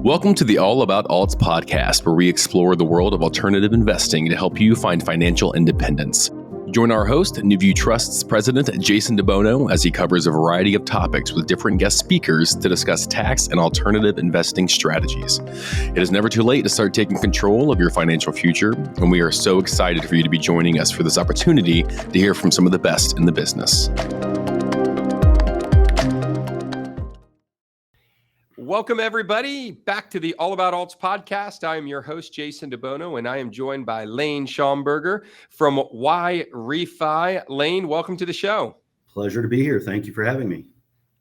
Welcome to the All About Alts podcast, where we explore the world of alternative investing to help you find financial independence. Join our host, NewView Trust's president, Jason DeBono, as he covers a variety of topics with different guest speakers to discuss tax and alternative investing strategies. It is never too late to start taking control of your financial future, and we are so excited for you to be joining us for this opportunity to hear from some of the best in the business. Welcome, everybody, back to the All About Alts podcast. I am your host, Jason DeBono, and I am joined by Laine Schoneberger from Yrefy. Laine, welcome to the show. Pleasure to be here. Thank you for having me.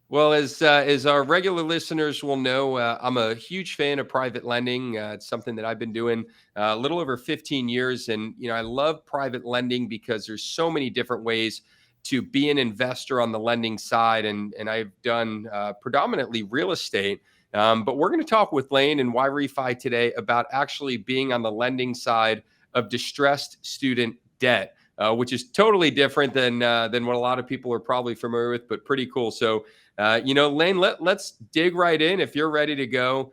Well, as our regular listeners will know, I'm a huge fan of private lending. It's something that I've been doing a little over 15 years. And, I love private lending because there's so many different ways to be an investor on the lending side. And I've done predominantly real estate. But we're going to talk with Laine and Yrefy today about actually being on the lending side of distressed student debt, which is totally different than what a lot of people are probably familiar with, but pretty cool. So, Laine, let's dig right in if you're ready to go.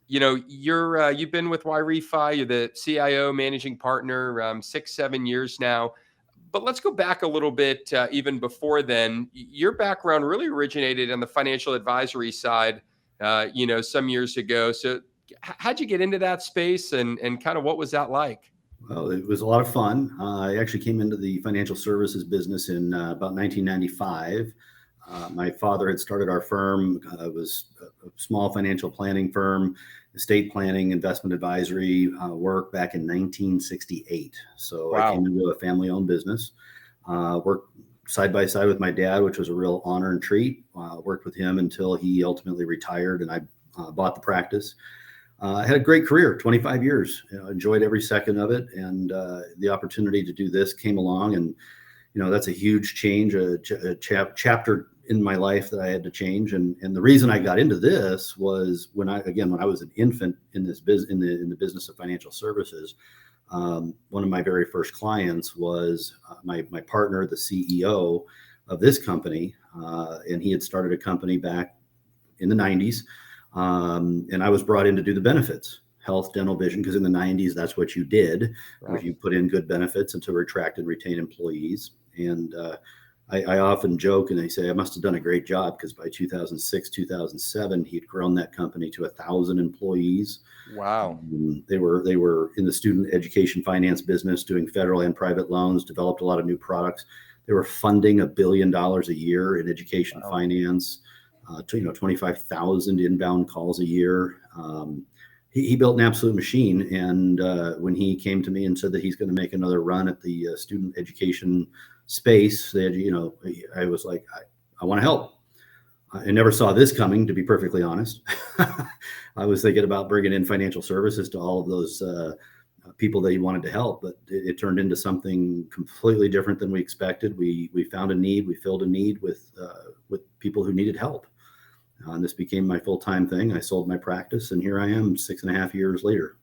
You've been with Yrefy. You're the CIO, managing partner, 6-7 years now. But let's go back a little bit, even before then. Your background really originated on the financial advisory side, some years ago. So how'd you get into that space and kind of what was that like? Well, it was a lot of fun. I actually came into the financial services business in about 1995. My father had started our firm. It was a small financial planning firm, estate planning, investment advisory work back in 1968. So wow. I came into a family-owned business, worked side by side with my dad, which was a real honor and treat. Worked with him until he ultimately retired, and I bought the practice. I had a great career, 25 years. Enjoyed every second of it, and the opportunity to do this came along, and that's a huge change, a chapter in my life that I had to change. And the reason I got into this was when I was an infant in this in the business of financial services. One of my very first clients was my partner, the CEO of this company, and he had started a company back in the 90s, and I was brought in to do the benefits, health, dental, vision, because in the 90s, that's what you did. Wow. You put in good benefits and to attract and retain employees. And I often joke and I say I must have done a great job, because by 2006, 2007, he'd grown that company to 1,000 employees. Wow. They were in the student education finance business, doing federal and private loans, developed a lot of new products. They were funding $1 billion a year in education finance, 25,000 inbound calls a year. He built an absolute machine. And when he came to me and said that he's going to make another run at the student education space, that I was like, I want to help. I never saw this coming, to be perfectly honest. I was thinking about bringing in financial services to all of those people that he wanted to help, but it turned into something completely different than we expected. We found a need, we filled a need with people who needed help. And this became my full-time thing. I sold my practice, and here I am 6.5 years later.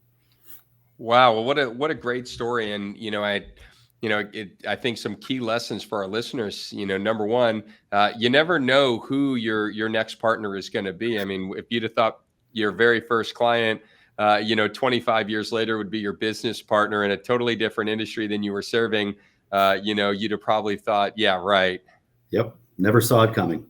Wow. Well, what a great story. And, I think some key lessons for our listeners, number one, you never know who your next partner is going to be. I mean, if you'd have thought your very first client, 25 years later would be your business partner in a totally different industry than you were serving, you'd have probably thought, yeah, right. Yep. Never saw it coming.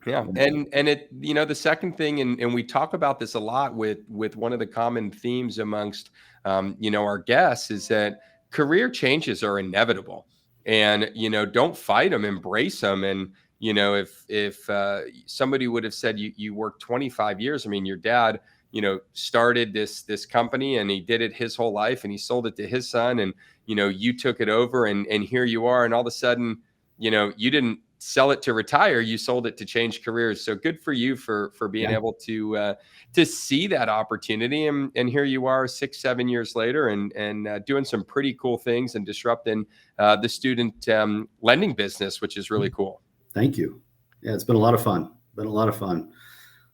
Yeah. And it, the second thing, and we talk about this a lot with one of the common themes amongst, our guests, is that career changes are inevitable, and, don't fight them, embrace them. And, if somebody would have said you worked 25 years, I mean, your dad, started this company and he did it his whole life and he sold it to his son, and, you took it over and here you are. And all of a sudden, you didn't sell it to retire, you sold it to change careers. So good for you for being able to see that opportunity. And here you are 6-7 years later and doing some pretty cool things and disrupting the student lending business, which is really cool. Thank you. Yeah, it's been a lot of fun.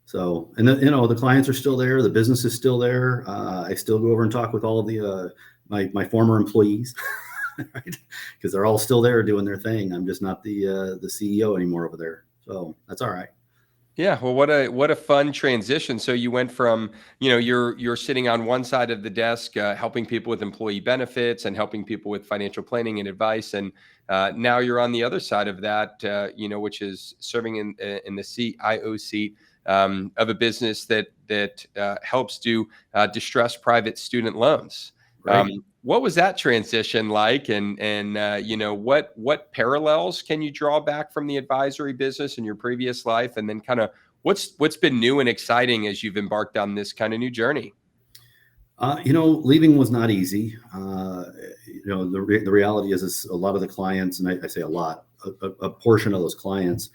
So, and then, the clients are still there. The business is still there. I still go over and talk with all of the my former employees. Right? Because they're all still there doing their thing. I'm just not the CEO anymore over there. So that's all right. Yeah, well, what a fun transition. So you went from, you're sitting on one side of the desk, helping people with employee benefits and helping people with financial planning and advice, and now you're on the other side of that, which is serving in the CIO seat of a business that helps do distressed private student loans. Right. What was that transition like, and what parallels can you draw back from the advisory business in your previous life, and then kind of what's been new and exciting as you've embarked on this kind of new journey? Leaving was not easy. The reality is a lot of the clients, and I say a lot, a portion of those clients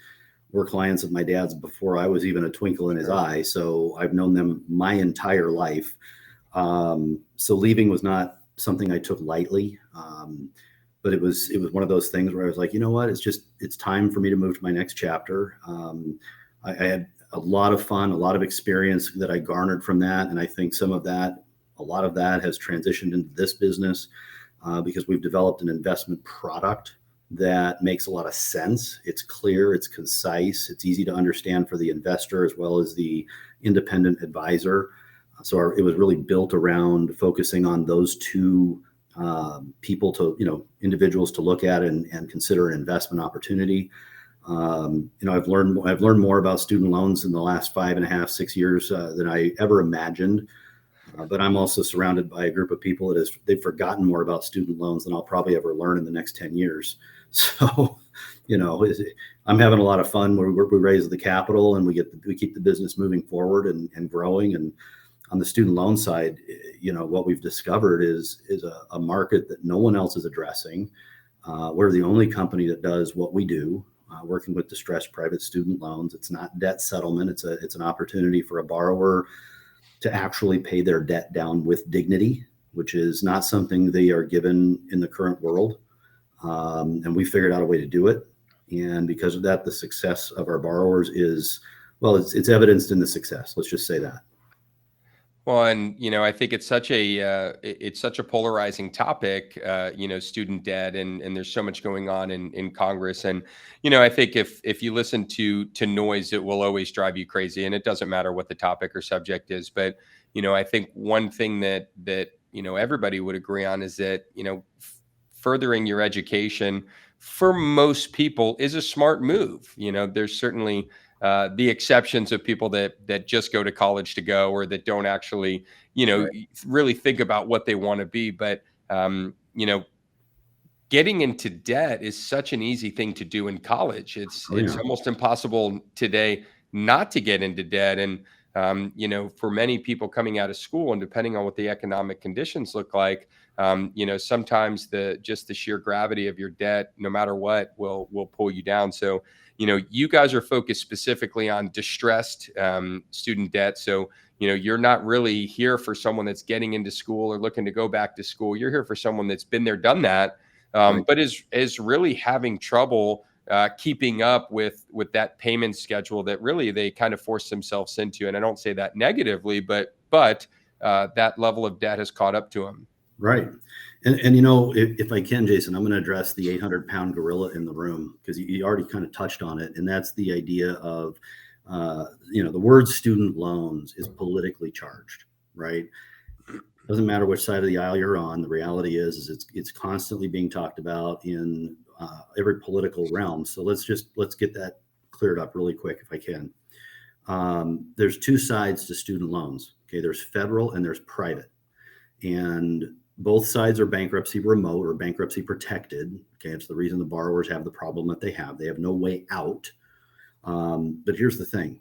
were clients of my dad's before I was even a twinkle in his eye. So I've known them my entire life. So leaving was not something I took lightly. But it was one of those things where I was like, you know what, it's time for me to move to my next chapter. I had a lot of fun, a lot of experience that I garnered from that. And I think a lot of that has transitioned into this business because we've developed an investment product that makes a lot of sense. It's clear, it's concise, it's easy to understand for the investor as well as the independent advisor. So it was really built around focusing on those two individuals to look at and consider an investment opportunity. I've learned more about student loans in the last 5.5, 6 years than I ever imagined. But I'm also surrounded by a group of people they've forgotten more about student loans than I'll probably ever learn in the next 10 years. So, I'm having a lot of fun. We raise the capital and we keep the business moving forward and growing. And on the student loan side, what we've discovered is a market that no one else is addressing. We're the only company that does what we do, working with distressed private student loans. It's not debt settlement. It's an opportunity for a borrower to actually pay their debt down with dignity, which is not something they are given in the current world. And we figured out a way to do it. And because of that, the success of our borrowers it's evidenced in the success. Let's just say that. Well, and I think it's such a polarizing topic, student debt, and there's so much going on in Congress, and I think if you listen to noise, it will always drive you crazy, and it doesn't matter what the topic or subject is. But I think one thing that everybody would agree on is that furthering your education for most people is a smart move. There's certainly the exceptions of people that just go to college to go, or that don't actually, Right. really think about what they want to be. But, getting into debt is such an easy thing to do in college. It's Oh, yeah. almost impossible today not to get into debt. And, for many people coming out of school, and depending on what the economic conditions look like, sometimes the sheer gravity of your debt, no matter what, will pull you down. So, you guys are focused specifically on distressed student debt. So, you're not really here for someone that's getting into school or looking to go back to school. You're here for someone that's been there, done that, Right. but is really having trouble keeping up with that payment schedule that really they kind of force themselves into. And I don't say that negatively, but that level of debt has caught up to them. Right. And if I can, Jason, I'm going to address the 800-pound gorilla in the room because you already kind of touched on it. And that's the idea of, the word student loans is politically charged, right? Doesn't matter which side of the aisle you're on. The reality is it's constantly being talked about in every political realm. So let's get that cleared up really quick if I can. There's two sides to student loans. Okay. There's federal and there's private. And both sides are bankruptcy remote or bankruptcy protected. Okay, it's the reason the borrowers have the problem that they have. They have no way out. But here's the thing.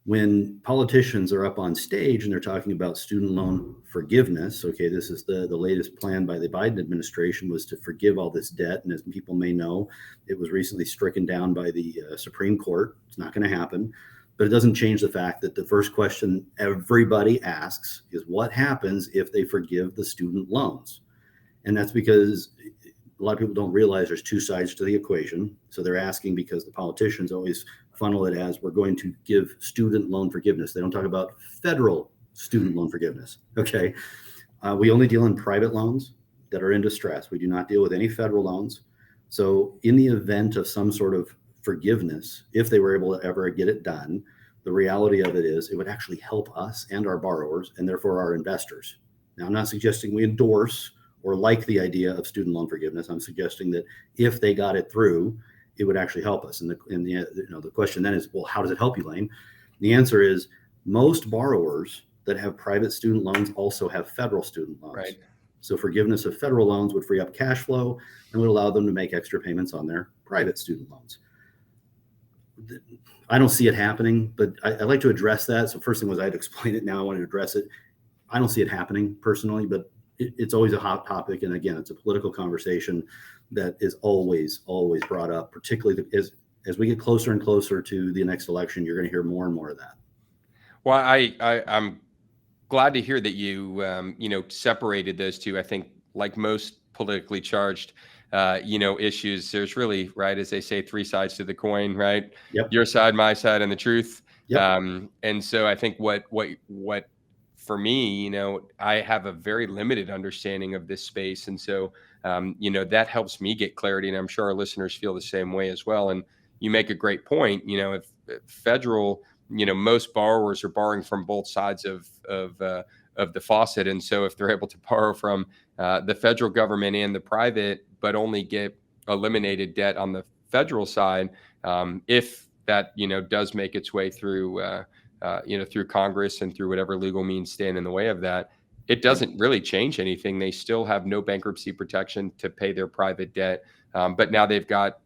When politicians are up on stage and they're talking about student loan forgiveness, okay, this is the latest plan by the Biden administration was to forgive all this debt. And as people may know, it was recently stricken down by the Supreme Court. It's not going to happen. But it doesn't change the fact that the first question everybody asks is what happens if they forgive the student loans? And that's because a lot of people don't realize there's two sides to the equation. So they're asking because the politicians always funnel it as we're going to give student loan forgiveness. They don't talk about federal student loan forgiveness. Okay. We only deal in private loans that are in distress. We do not deal with any federal loans. So in the event of some sort of forgiveness, if they were able to ever get it done, The reality of it is it would actually help us and our borrowers and therefore our investors. Now, I'm not suggesting we endorse or like the idea of student loan forgiveness. I'm suggesting that if they got it through, it would actually help us. And the question then is, well, how does it help you, Laine? The answer is most borrowers that have private student loans also have federal student loans. Right. So forgiveness of federal loans would free up cash flow and would allow them to make extra payments on their private student loans. I don't see it happening, but I like to address that. So first thing was I'd explain it. Now I want to address it. I don't see it happening personally, but it's always a hot topic. And again, it's a political conversation that is always brought up, particularly as we get closer and closer to the next election. You're going to hear more and more of that. Well, I'm glad to hear that you separated those two. I think, like most politically charged issues, there's really, right, as they say, three sides to the coin, right? Yep. Your side, my side, and the truth. Yep. And so I think what for me, I have a very limited understanding of this space, and so that helps me get clarity, and I'm sure our listeners feel the same way as well. And you make a great point. If federal, most borrowers are borrowing from both sides of the faucet, and so if they're able to borrow from the federal government and the private, but only get eliminated debt on the federal side, if that does make its way through through Congress and through whatever legal means stand in the way of that, it doesn't really change anything. They still have no bankruptcy protection to pay their private debt, but now they've got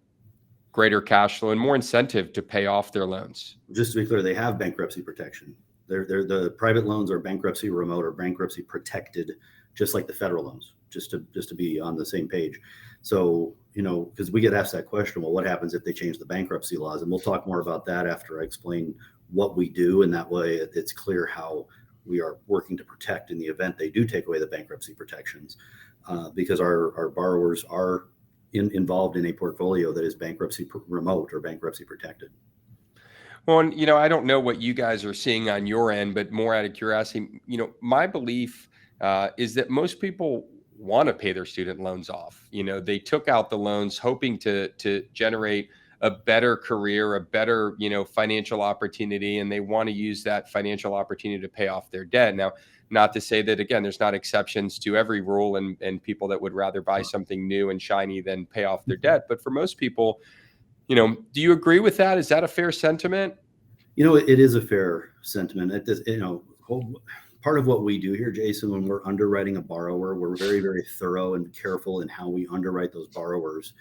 greater cash flow and more incentive to pay off their loans. Just to be clear, they have bankruptcy protection. The private loans are bankruptcy remote or bankruptcy protected, just like the federal loans, just to be on the same page. So, because we get asked that question, well, what happens if they change the bankruptcy laws? And we'll talk more about that after I explain what we do. And that way it's clear how we are working to protect in the event they do take away the bankruptcy protections, because our borrowers are involved in a portfolio that is bankruptcy remote or bankruptcy protected. Well, and, I don't know what you guys are seeing on your end, but more out of curiosity, my belief is that most people want to pay their student loans off. They took out the loans hoping to generate a better career, a better, financial opportunity, and they want to use that financial opportunity to pay off their debt. Now, not to say that, again, there's not exceptions to every rule and people that would rather buy something new and shiny than pay off their debt. But for most people, do you agree with that? Is that a fair sentiment? It is a fair sentiment. Part of what we do here, Jason, when we're underwriting a borrower, we're very, very thorough and careful in how we underwrite those borrowers.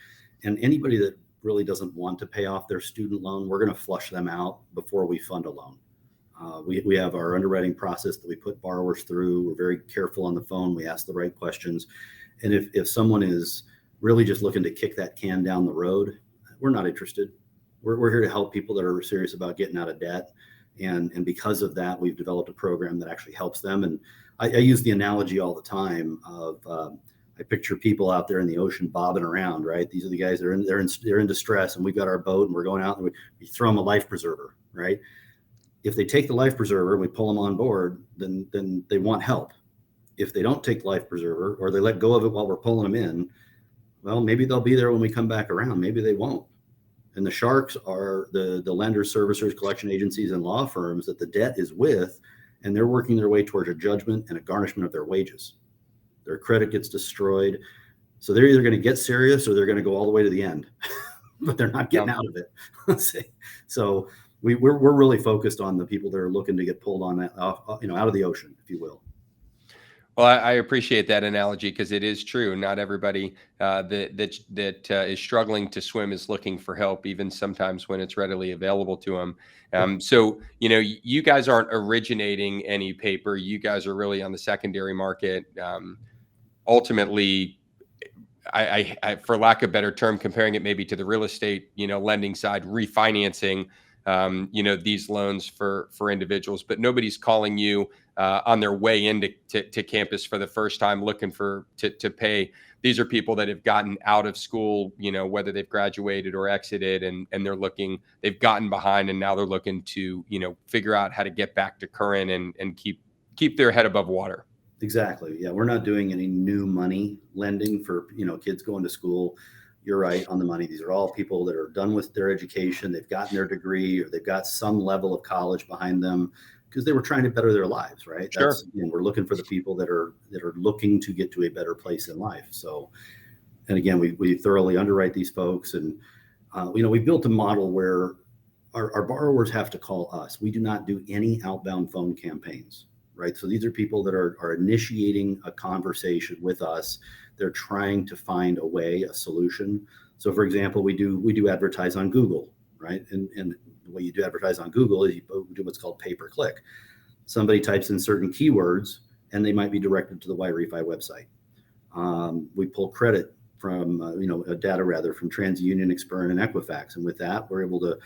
And anybody that really doesn't want to pay off their student loan, we're going to flush them out before we fund a loan. We have our underwriting process that we put borrowers through. We're very careful on the phone. We ask the right questions. And if someone is really just looking to kick that can down the road, we're not interested. We're here to help people that are serious about getting out of debt. And because of that, we've developed a program that actually helps them. And I use the analogy all the time of I picture people out there in the ocean bobbing around, right? These are the guys that they're in distress, and we've got our boat and we're going out and we throw them a life preserver, right? If they take the life preserver and we pull them on board, then they want help. If they don't take the life preserver or they let go of it while we're pulling them in, well, maybe they'll be there when we come back around. Maybe they won't. And the sharks are the lenders, servicers, collection agencies, and law firms that the debt is with, and they're working their way towards a judgment and a garnishment of their wages. Their credit gets destroyed. So they're either going to get serious or they're going to go all the way to the end, but they're not getting out of it. So we're really focused on the people that are looking to get pulled on that, out of the ocean, if you will. Well, I appreciate that analogy because it is true. Not everybody that is struggling to swim is looking for help, even sometimes when it's readily available to them. So, you guys aren't originating any paper. You guys are really on the secondary market. Ultimately, I, for lack of a better term, comparing it maybe to the real estate, lending side, refinancing, these loans for individuals, but nobody's calling you on their way into campus for the first time looking to pay. These are people that have gotten out of school, whether they've graduated or exited, and they've gotten behind, and now they're looking to, figure out how to get back to current and keep their head above water. Exactly. Yeah. We're not doing any new money lending for, kids going to school. you're right on the money. These are all people that are done with their education. They've gotten their degree, or they've got some level of college behind them because they were trying to better their lives, right? Sure. We're looking for the people that are looking to get to a better place in life. So, and again, we thoroughly underwrite these folks, and we built a model where our borrowers have to call us. We do not do any outbound phone campaigns, right? So these are people that are initiating a conversation with us. They're trying to find a solution. So for example, we do advertise on Google, right? And the way you do advertise on Google is you do what's called pay-per-click. Somebody types in certain keywords and they might be directed to the Yrefy website. We pull credit from, data rather from TransUnion, Experian, and Equifax. And with that, we're able to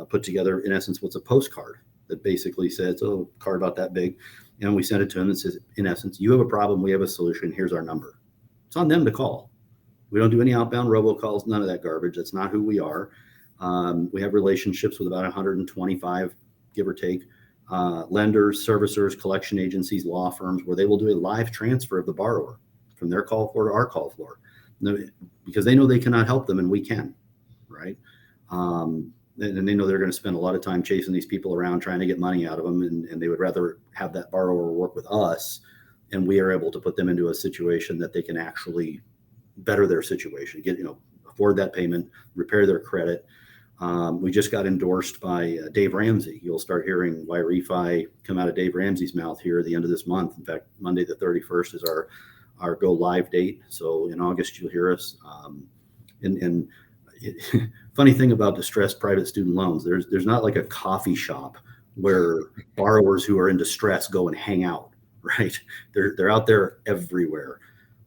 put together, in essence, what's a postcard that basically says, a card about that big. And we send it to them and says, in essence, you have a problem, we have a solution, here's our number. It's on them to call. We don't do any outbound robocalls, none of that garbage. That's not who we are. We have relationships with about 125, give or take, lenders, servicers, collection agencies, law firms, where they will do a live transfer of the borrower from their call floor to our call floor, because they know they cannot help them and we can, right? And they know they're going to spend a lot of time chasing these people around trying to get money out of them, and they would rather have that borrower work with us, and we are able to put them into a situation that they can actually better their situation, afford that payment, repair their credit. We just got endorsed by Dave Ramsey. You'll start hearing Yrefy come out of Dave Ramsey's mouth here at the end of this month. In fact, Monday the 31st is our go live date. So in August, you'll hear us. Funny thing about distressed private student loans, there's not like a coffee shop where borrowers who are in distress go and hang out, right? They're out there everywhere.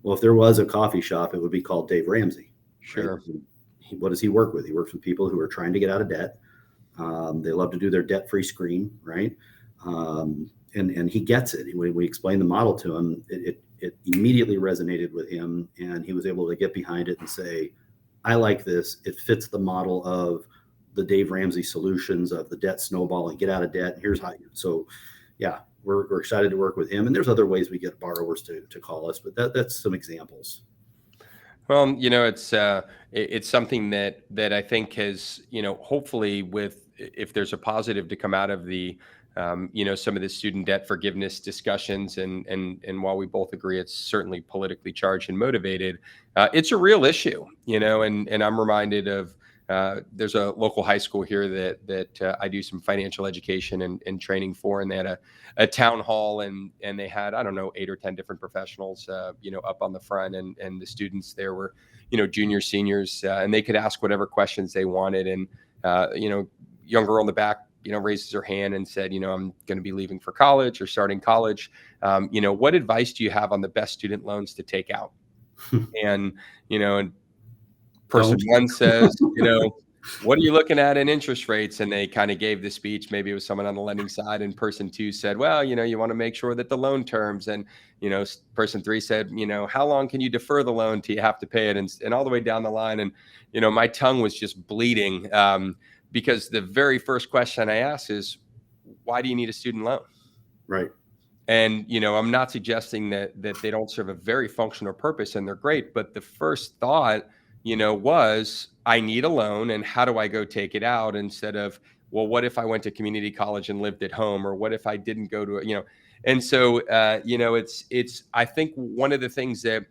Well, if there was a coffee shop, it would be called Dave Ramsey. Sure. Right? What does he work with? He works with people who are trying to get out of debt. They love to do their debt-free screen, right? And he gets it. When we explained the model to him, it immediately resonated with him, and he was able to get behind it and say, I like this. It fits the model of the Dave Ramsey solutions of the debt snowball and get out of debt. Here's how you. So, yeah, we're excited to work with him. And there's other ways we get borrowers to call us, but that's some examples. Well, it's something that I think has, hopefully if there's a positive to come out of the, some of the student debt forgiveness discussions, and while we both agree it's certainly politically charged and motivated, it's a real issue, and I'm reminded of, there's a local high school here that I do some financial education and training for, and they had a town hall, and they had, I don't know, 8 or 10 different professionals, up on the front, and the students there were, juniors, seniors, and they could ask whatever questions they wanted. And, young girl in the back, raises her hand and said, I'm going to be leaving for college or starting college. What advice do you have on the best student loans to take out? And, person one says, what are you looking at in interest rates? And they kind of gave the speech. Maybe it was someone on the lending side. And person two said, well, you want to make sure that the loan terms. And, person three said, how long can you defer the loan till you have to pay it? And all the way down the line. And, my tongue was just bleeding because the very first question I asked is, why do you need a student loan? Right. And, I'm not suggesting that they don't serve a very functional purpose and they're great. But the first thought, was I need a loan and how do I go take it out, instead of, well, what if I went to community college and lived at home, or what if I didn't go to, and so, it's, I think one of the things that,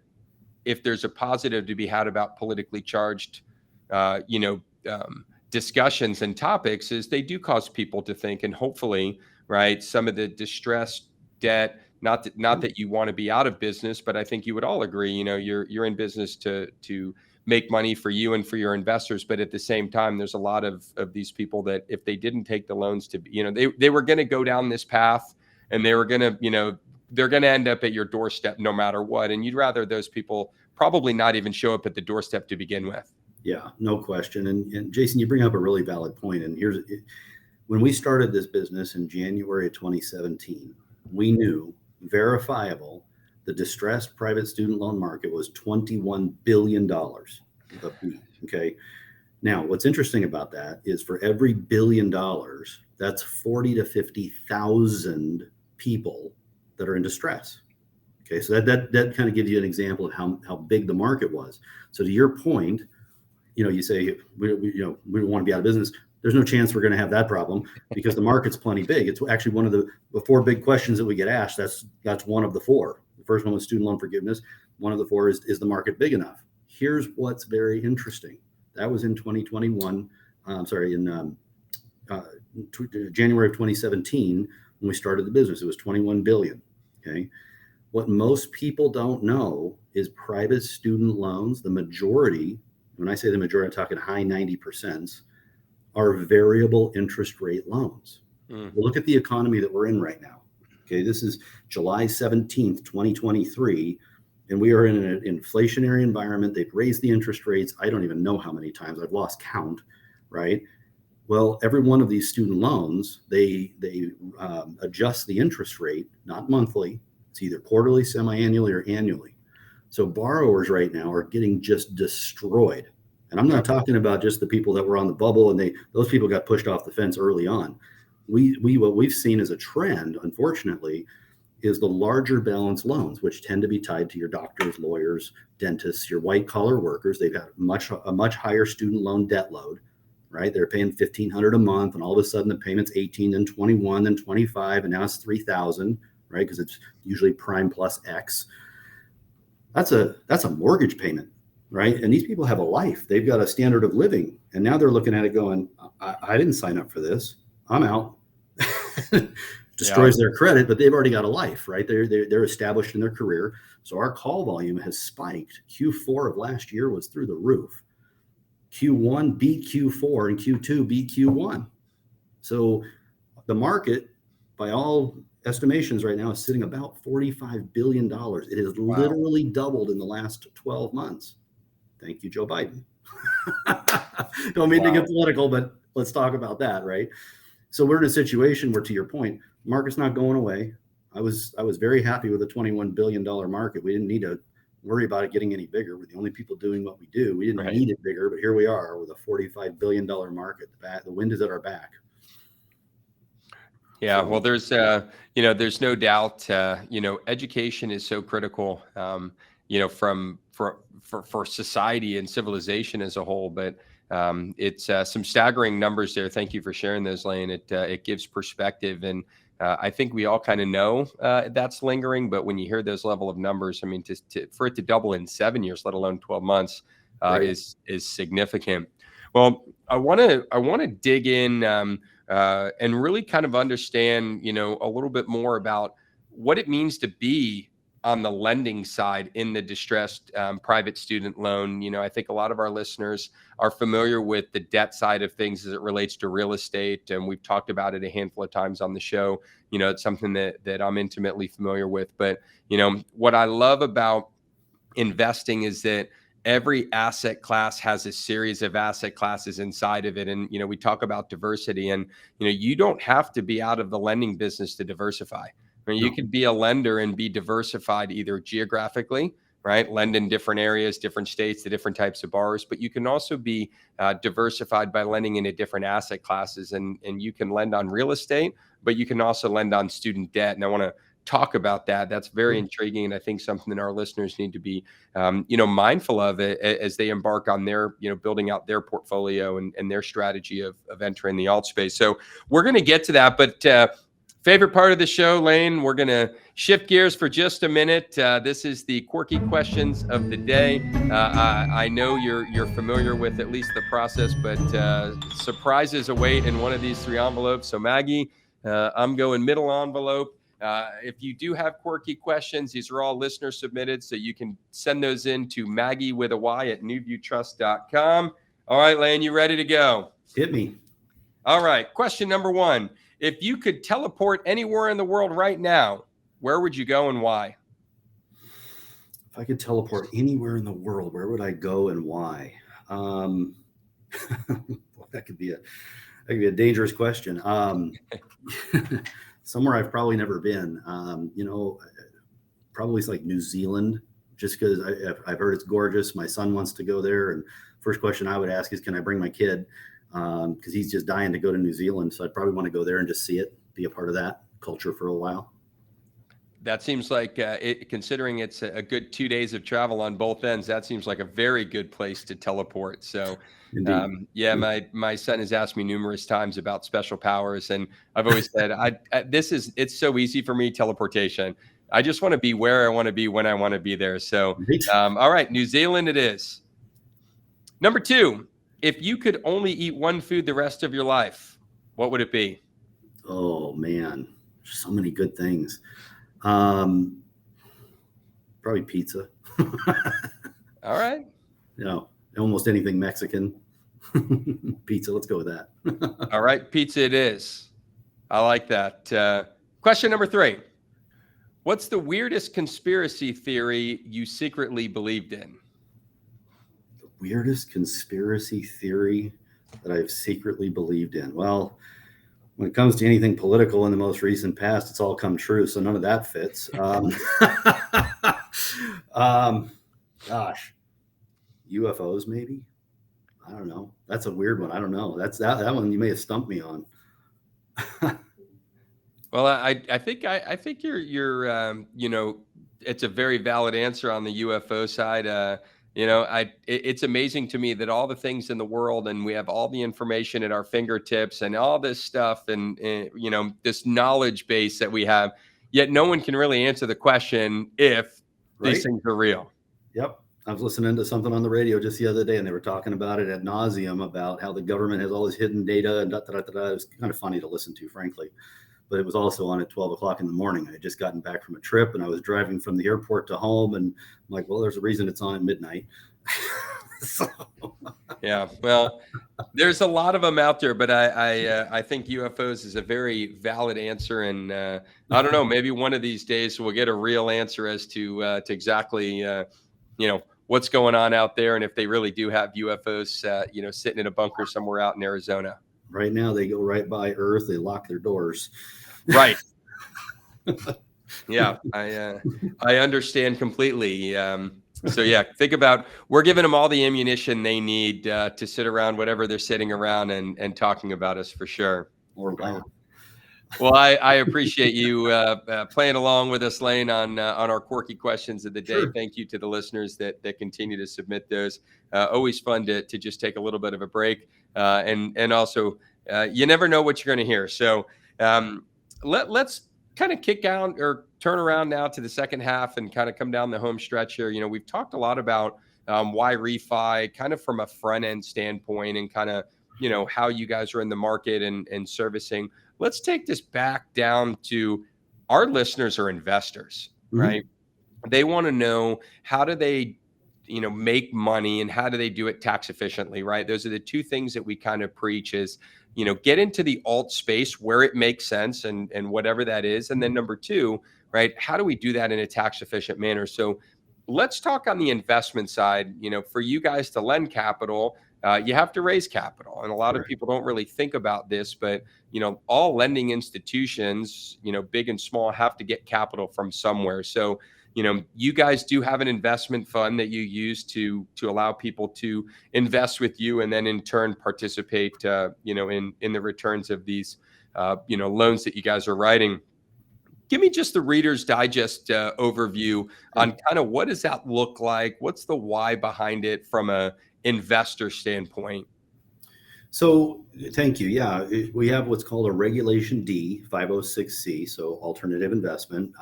if there's a positive to be had about politically charged, discussions and topics, is they do cause people to think, and hopefully, right, some of the distressed debt, not that you want to be out of business, but I think you would all agree, you're in business to make money for you and for your investors. But at the same time, there's a lot of these people that if they didn't take the loans to, they were going to go down this path, and they were going to, they're going to end up at your doorstep no matter what. And you'd rather those people probably not even show up at the doorstep to begin with. Yeah, no question. And Jason, you bring up a really valid point. And when we started this business in January of 2017, we knew verifiable, the distressed private student loan market was $21 billion. Okay. Now, what's interesting about that is for every $1 billion, that's 40 to 50,000 people that are in distress. Okay. So that kind of gives you an example of how big the market was. So to your point, you say we don't want to be out of business. There's no chance we're going to have that problem because the market's plenty big. It's actually one of the four big questions that we get asked. That's one of the four. The first one was student loan forgiveness. One of the four is the market big enough? Here's what's very interesting. That was in 2021. January of 2017 when we started the business. It was 21 billion. Okay. What most people don't know is private student loans, the majority, when I say the majority, I'm talking high 90%, are variable interest rate loans. Well, look at the economy that we're in right now. Okay, this is July 17th, 2023, and we are in an inflationary environment. They've raised the interest rates. I don't even know how many times. I've lost count, right? Well, every one of these student loans, they adjust the interest rate, not monthly. It's either quarterly, semi-annually, or annually. So borrowers right now are getting just destroyed. And I'm not talking about just the people that were on the bubble and those people got pushed off the fence early on. What we've seen as a trend, unfortunately, is the larger balance loans, which tend to be tied to your doctors, lawyers, dentists, your white collar workers. They've got a much higher student loan debt load, right? They're paying $1,500 a month, and all of a sudden the payment's 18, then 21, then 25, and now it's 3,000, right? Because it's usually prime plus X. That's a mortgage payment. Right. And these people have a life. They've got a standard of living. And now they're looking at it going, I didn't sign up for this. I'm out. Destroys their credit, but they've already got a life, right? They're established in their career. So our call volume has spiked. Q4 of last year was through the roof. Q1 beat Q4 and Q2 beat Q1. So the market, by all estimations right now, is sitting about $45 billion. It has literally doubled in the last 12 months. Thank you, Joe Biden. Don't mean to get political, but let's talk about that, right? So we're in a situation where, to your point, the market's not going away. I was very happy with a $21 billion market. We didn't need to worry about it getting any bigger. We're the only people doing what we do. We didn't need it bigger, but here we are with a $45 billion market. The wind is at our back. Yeah, well, there's no doubt, education is so critical, for society and civilization as a whole. But it's some staggering numbers there. Thank you for sharing those, Laine. It gives perspective, and I think we all kind of know that's lingering. But when you hear those level of numbers, I mean, for it to double in 7 years, let alone 12 months, is significant. Well, I want to dig in and really kind of understand, a little bit more about what it means to be on the lending side in the distressed private student loan. I think a lot of our listeners are familiar with the debt side of things as it relates to real estate, and we've talked about it a handful of times on the show. It's something that I'm intimately familiar with. But what I love about investing is that every asset class has a series of asset classes inside of it. And, we talk about diversity, and, you don't have to be out of the lending business to diversify. I mean, you could be a lender and be diversified either geographically, right? Lend in different areas, different states, to different types of borrowers, but you can also be diversified by lending into different asset classes. And you can lend on real estate, but you can also lend on student debt. And I want to talk about that. That's very intriguing, and I think something that our listeners need to be, mindful of it as they embark on their, building out their portfolio and their strategy of entering the alt space. So we're going to get to that, but favorite part of the show, Laine, we're going to shift gears for just a minute. This is the quirky questions of the day. I know you're familiar with at least the process, but surprises await in one of these three envelopes. So Maggie, I'm going middle envelope. If you do have quirky questions, these are all listener submitted, so you can send those in to Maggie with a Y at newviewtrust.com. All right, Laine, you ready to go? Hit me. All right. Question number one. If you could teleport anywhere in the world right now, where would you go and why? If I could teleport anywhere in the world, where would I go and why? Well, that could be a dangerous question. Somewhere I've probably never been. Probably it's like New Zealand, just because I've heard it's gorgeous. My son wants to go there, and first question I would ask is, can I bring my kid? Because he's just dying to go to New Zealand. So I'd probably want to go there and just see it, be a part of that culture for a while. That seems like considering it's a good 2 days of travel on both ends, that seems like a very good place to teleport. So, Indeed. yeah, my son has asked me numerous times about special powers, and I've always said, it's so easy for me, teleportation. I just want to be where I want to be when I want to be there. So, Right? all right, New Zealand it is. Number 2, if you could only eat one food the rest of your life, what would it be? Oh man, so many good things. Probably pizza. All right. Almost anything Mexican. Pizza, let's go with that. All right, pizza it is. I like that. Question number 3. What's the weirdest conspiracy theory you secretly believed in? The weirdest conspiracy theory that I've secretly believed in. Well, when it comes to anything political in the most recent past, it's all come true. So none of that fits. Gosh, UFOs maybe. I don't know. That's a weird one. I don't know. That one you may have stumped me on. Well, I think you're it's a very valid answer on the UFO side. It's amazing to me that all the things in the world, and we have all the information at our fingertips and all this stuff, and this knowledge base that we have, yet no one can really answer the question if these things are real. Yep. I was listening to something on the radio just the other day, and they were talking about it ad nauseum about how the government has all this hidden data and It was kind of funny to listen to, frankly. But it was also on at 12 o'clock in the morning. I had just gotten back from a trip, and I was driving from the airport to home, and I'm like, well, there's a reason it's on at midnight. So. Yeah, well, there's a lot of them out there, but I think UFOs is a very valid answer, and I don't know, maybe one of these days we'll get a real answer as to exactly what's going on out there, and if they really do have UFOs, sitting in a bunker somewhere out in Arizona. Right now, they go right by Earth. They lock their doors. Right. Yeah, I understand completely. So yeah, think about, we're giving them all the ammunition they need to sit around whatever they're sitting around and talking about us for sure. Well, I appreciate you playing along with us, Laine, on our quirky questions of the day. Sure. Thank you to the listeners that continue to submit those. Always fun to just take a little bit of a break, and also you never know what you're going to hear. So let's kind of kick out or turn around now to the second half and kind of come down the home stretch here. We've talked a lot about Yrefy, kind of from a front end standpoint, and kind of how you guys are in the market and servicing. Let's take this back down to our listeners are investors, right? They want to know, how do they, make money, and how do they do it tax efficiently, right? Those are the two things that we kind of preach is, get into the alt space where it makes sense and whatever that is. And then number 2, right, how do we do that in a tax efficient manner? So let's talk on the investment side. For you guys to lend capital, you have to raise capital. And a lot of people don't really think about this, but, all lending institutions, big and small, have to get capital from somewhere. So, you guys do have an investment fund that you use to allow people to invest with you, and then in turn participate, in the returns of these, loans that you guys are writing. Give me just the Reader's Digest overview on kind of what does that look like? What's the why behind it from a investor standpoint? So thank you. Yeah, we have what's called a Regulation D 506C, so alternative investment,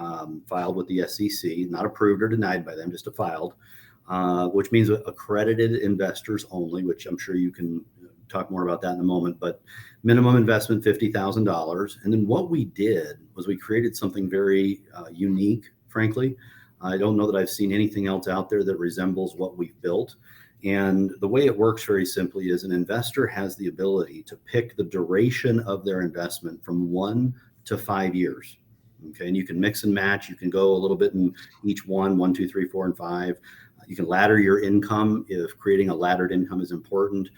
filed with the SEC, not approved or denied by them, just filed, which means accredited investors only, which I'm sure you can talk more about that in a moment, but minimum investment $50,000. And then what we did was we created something very unique, frankly. I don't know that I've seen anything else out there that resembles what we've built. And the way it works very simply is an investor has the ability to pick the duration of their investment from 1 to 5 years. Okay. And you can mix and match. You can go a little bit in each 1, 2, 3, 4, and 5. You can ladder your income if creating a laddered income is important.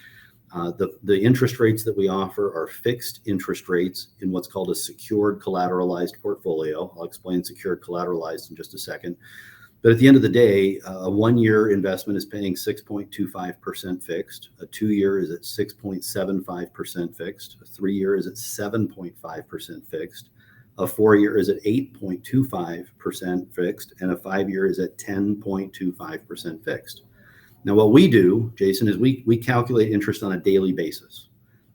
The interest rates that we offer are fixed interest rates in what's called a secured collateralized portfolio. I'll explain secured collateralized in just a second. But at the end of the day, a 1-year investment is paying 6.25% fixed. A 2-year is at 6.75% fixed. A 3-year is at 7.5% fixed. A 4-year is at 8.25% fixed, and a 5-year is at 10.25% fixed. Now, what we do, Jason, is we calculate interest on a daily basis.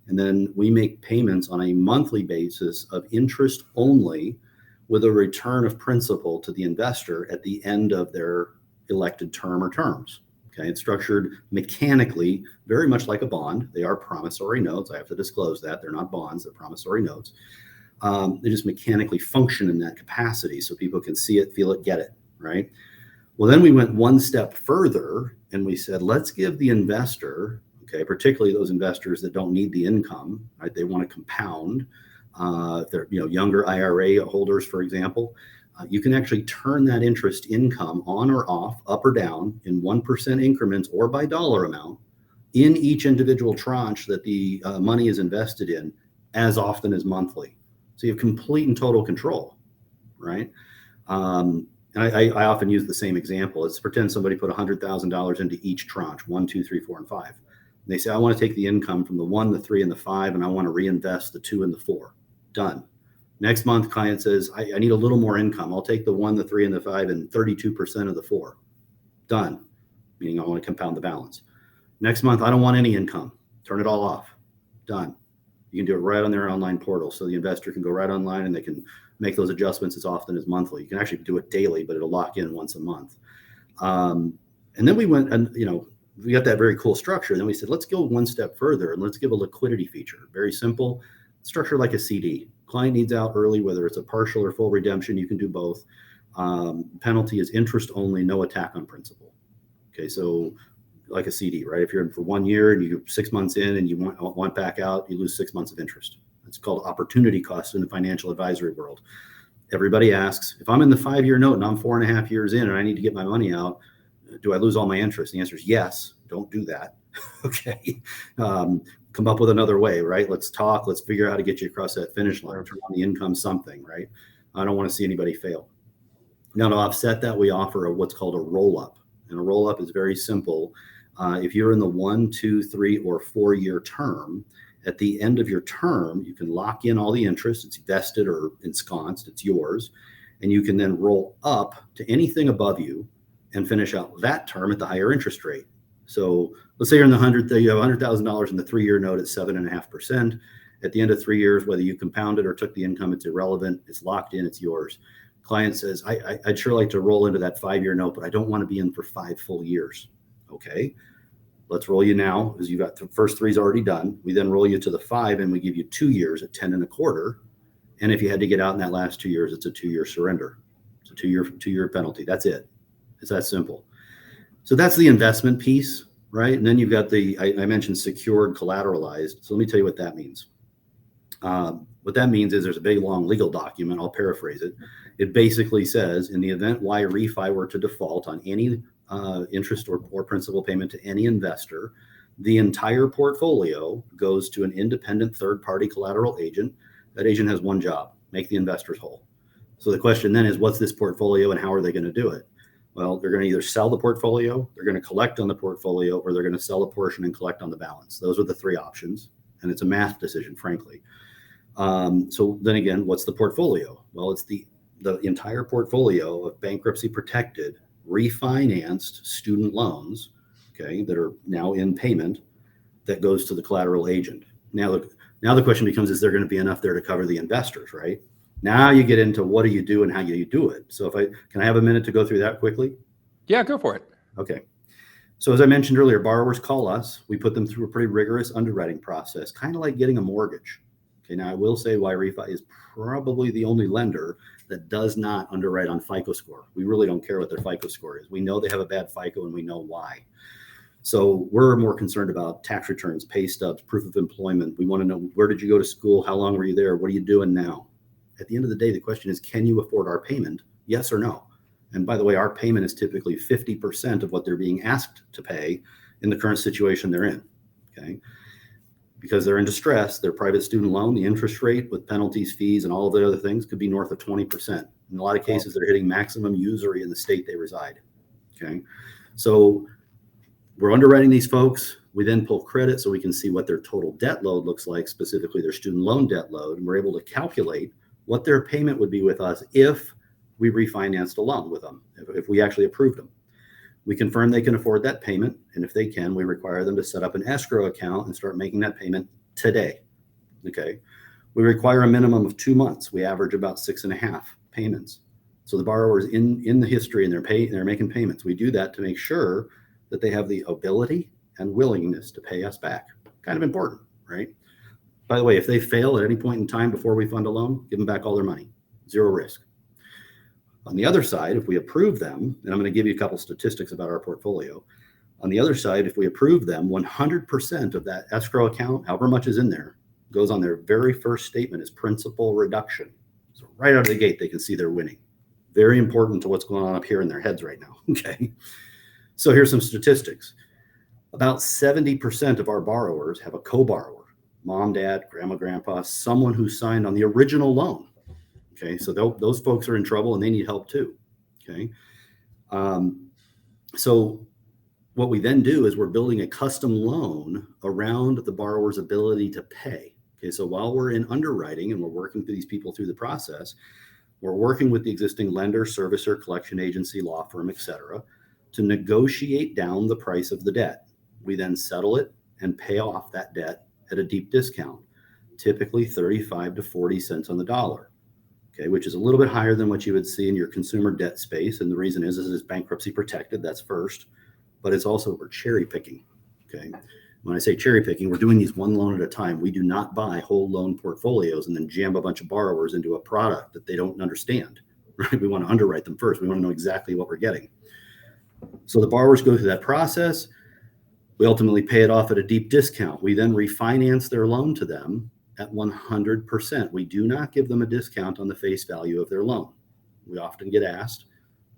And then we make payments on a monthly basis of interest only, with a return of principal to the investor at the end of their elected term or terms. Okay, it's structured mechanically, very much like a bond. They are promissory notes. I have to disclose that. They're not bonds, they're promissory notes. They just mechanically function in that capacity so people can see it, feel it, get it, right? Well, then we went one step further and we said, let's give the investor, okay, particularly those investors that don't need the income, right? They want to compound. If they're younger IRA holders, for example, you can actually turn that interest income on or off, up or down, in 1% increments or by dollar amount in each individual tranche that the money is invested in, as often as monthly. So you have complete and total control, right? And I often use the same example. Let's pretend somebody put $100,000 into each tranche, 1, 2, 3, 4, and 5. And they say, I want to take the income from the 1, the 3, and the 5, and I want to reinvest the 2 and the 4. Done. Next month, client says, I need a little more income. I'll take the 1, the 3, and the 5 and 32% of the 4. Done. Meaning I want to compound the balance. Next month, I don't want any income. Turn it all off. Done. You can do it right on their online portal. So the investor can go right online and they can make those adjustments as often as monthly. You can actually do it daily, but it'll lock in once a month. And then we went and, we got that very cool structure. And then we said, let's go one step further and let's give a liquidity feature. Very simple. Structure like a CD. Client needs out early, whether it's a partial or full redemption, you can do both. Penalty is interest only, no attack on principal. Okay, so like a CD, right? If you're in for 1 year and you're 6 months in and you want back out, you lose 6 months of interest. It's called opportunity cost in the financial advisory world. Everybody asks, if I'm in the 5-year note and I'm 4.5 years in and I need to get my money out, do I lose all my interest? The answer is yes. Don't do that. Okay. Come up with another way, right? Let's talk. Let's figure out how to get you across that finish line. Turn on the income something, right? I don't want to see anybody fail. Now, to offset that, we offer what's called a roll-up. And a roll-up is very simple. If you're in the 1, 2, 3, or 4-year term, at the end of your term, you can lock in all the interest. It's vested or ensconced. It's yours. And you can then roll up to anything above you and finish out that term at the higher interest rate. So let's say you're in the you have $100,000 in the 3-year note at 7.5%. At the end of 3 years, whether you compounded or took the income, it's irrelevant. It's locked in. It's yours. Client says, I'd sure like to roll into that 5-year note, but I don't want to be in for 5 full years. Okay, let's roll you now, because you got the first 3's already done. We then roll you to the 5, and we give you 2 years at 10.25. And if you had to get out in that last 2 years, it's a 2-year surrender. It's a 2-year penalty. That's it. It's that simple. So that's the investment piece, right? And then you've got I mentioned secured, collateralized. So let me tell you what that means. What that means is there's a big, long legal document. I'll paraphrase it. It basically says, in the event Yrefy were to default on any interest or principal payment to any investor, the entire portfolio goes to an independent third-party collateral agent. That agent has one job: make the investors whole. So the question then is, what's this portfolio and how are they going to do it? Well, they're going to either sell the portfolio, they're going to collect on the portfolio, or they're going to sell a portion and collect on the balance. Those are the 3 options. And it's a math decision, frankly. So then again, what's the portfolio? Well, it's the entire portfolio of bankruptcy protected, refinanced student loans, okay, that are now in payment, that goes to the collateral agent. Now the question becomes, is there going to be enough there to cover the investors, right? Now you get into what do you do and how you do it. So can I have a minute to go through that quickly? Yeah, go for it. Okay. So as I mentioned earlier, borrowers call us. We put them through a pretty rigorous underwriting process, kind of like getting a mortgage. Okay. Now I will say Yrefy is probably the only lender that does not underwrite on FICO score. We really don't care what their FICO score is. We know they have a bad FICO and we know why. So we're more concerned about tax returns, pay stubs, proof of employment. We want to know, where did you go to school? How long were you there? What are you doing now? At the end of the day, the question is, can you afford our payment? Yes or no? And by the way, our payment is typically 50% of what they're being asked to pay in the current situation they're in, okay? Because they're in distress, their private student loan, the interest rate with penalties, fees, and all of the other things could be north of 20%. In a lot of cases, they're hitting maximum usury in the state they reside, okay? So we're underwriting these folks. We then pull credit so we can see what their total debt load looks like, specifically their student loan debt load, and we're able to calculate what their payment would be with us if we refinanced a loan with them, if we actually approved them. We confirm they can afford that payment, and if they can, we require them to set up an escrow account and start making that payment today. Okay. We require a minimum of 2 months. We average about 6.5 payments. So the borrower is in the history and they're making payments. We do that to make sure that they have the ability and willingness to pay us back. Kind of important, right? By the way, if they fail at any point in time before we fund a loan, give them back all their money, zero risk. On the other side, if we approve them, and I'm going to give you a couple statistics about our portfolio. On the other side, if we approve them, 100% of that escrow account, however much is in there, goes on their very first statement as principal reduction. So right out of the gate, they can see they're winning. Very important to what's going on up here in their heads right now. Okay. So here's some statistics. About 70% of our borrowers have a co-borrower, mom, dad, grandma, grandpa, someone who signed on the original loan. Okay. So those folks are in trouble and they need help too. Okay. So what we then do is we're building a custom loan around the borrower's ability to pay. Okay. So while we're in underwriting and we're working through these people through the process, we're working with the existing lender, servicer, collection agency, law firm, et cetera, to negotiate down the price of the debt. We then settle it and pay off that debt at a deep discount, typically 35 to 40 cents on the dollar, okay, which is a little bit higher than what you would see in your consumer debt space. And the reason is it's bankruptcy protected, that's first, but it's also we're cherry picking, okay? When I say cherry picking, we're doing these one loan at a time. We do not buy whole loan portfolios and then jam a bunch of borrowers into a product that they don't understand, right? We want to underwrite them first. We want to know exactly what we're getting. So the borrowers go through that process. We ultimately pay it off at a deep discount. We then refinance their loan to them at 100%. We do not give them a discount on the face value of their loan. We often get asked,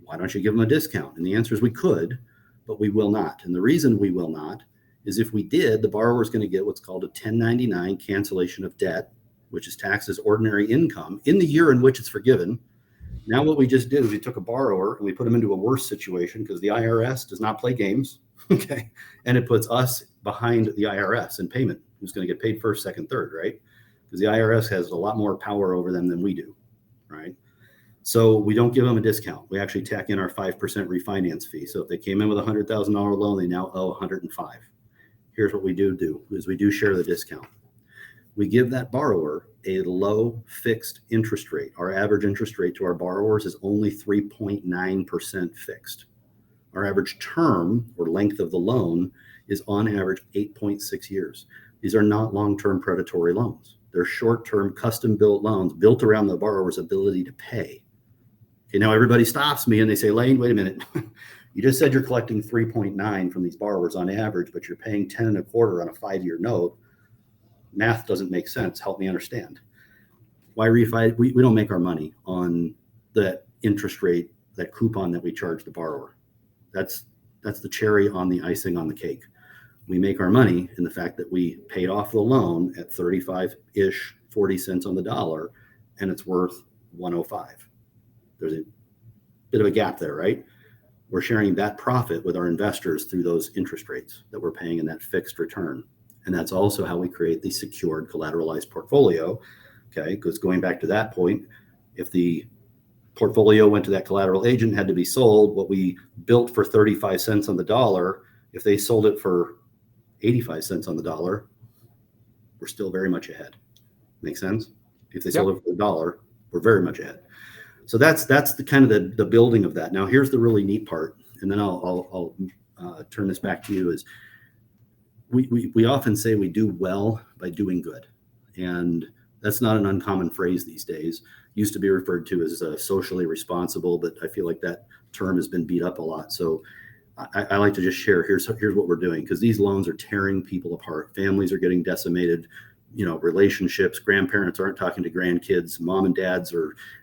why don't you give them a discount? And the answer is we could, but we will not. And the reason we will not is if we did, the borrower is going to get what's called a 1099 cancellation of debt, which is taxed as ordinary income in the year in which it's forgiven. Now what we just did is we took a borrower and we put them into a worse situation because the IRS does not play games, okay? And it puts us behind the IRS in payment, who's going to get paid first, second, third, right? Because the IRS has a lot more power over them than we do, right? So we don't give them a discount. We actually tack in our 5% refinance fee. So if they came in with a $100,000 loan, they now owe 105. Here's what we do is we do share the discount. We give that borrower a low fixed interest rate. Our average interest rate to our borrowers is only 3.9% fixed. Our average term or length of the loan is on average 8.6 years. These are not long-term predatory loans. They're short-term custom-built loans built around the borrower's ability to pay. Okay, now everybody stops me and they say, Laine, wait a minute. You just said you're collecting 3.9 from these borrowers on average, but you're paying 10.25 on a 5-year note. Math doesn't make sense. Help me understand. Why refi? We don't make our money on that interest rate, that coupon that we charge the borrower. That's the cherry on the icing on the cake. We make our money in the fact that we paid off the loan at 35-ish, 40 cents on the dollar, and it's worth 105. There's a bit of a gap there, right? We're sharing that profit with our investors through those interest rates that we're paying in that fixed return. And that's also how we create the secured collateralized portfolio. Okay, because going back to that point, if the portfolio went to that collateral agent, had to be sold, what we built for 35 cents on the dollar, if they sold it for 85 cents on the dollar, we're still very much ahead. Make sense? If they sold it for $1, we're very much ahead. So that's the kind of the building of that. Now here's the really neat part, and then I'll turn this back to you. Is we often say we do well by doing good, and that's not an uncommon phrase these days. Used to be referred to as socially responsible, but I feel like that term has been beat up a lot. So I like to just share here's what we're doing, because these loans are tearing people apart. Families are getting decimated. Relationships, grandparents aren't talking to grandkids, mom and dads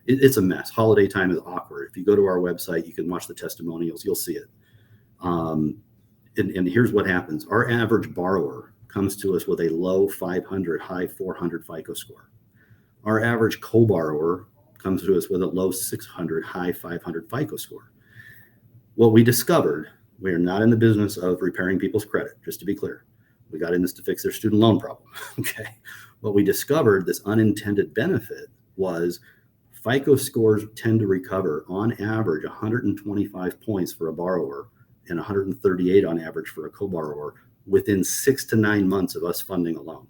it's a mess. Holiday time is awkward. If you go to our website, you can watch the testimonials, you'll see it. And here's what happens. Our average borrower comes to us with a low 500, high 400 FICO score. Our average co-borrower comes to us with a low 600, high 500 FICO score. What we discovered, we are not in the business of repairing people's credit, just to be clear. We got in this to fix their student loan problem. Okay. What we discovered, this unintended benefit, was FICO scores tend to recover on average 125 points for a borrower and 138 on average for a co-borrower within 6 to 9 months of us funding a loan.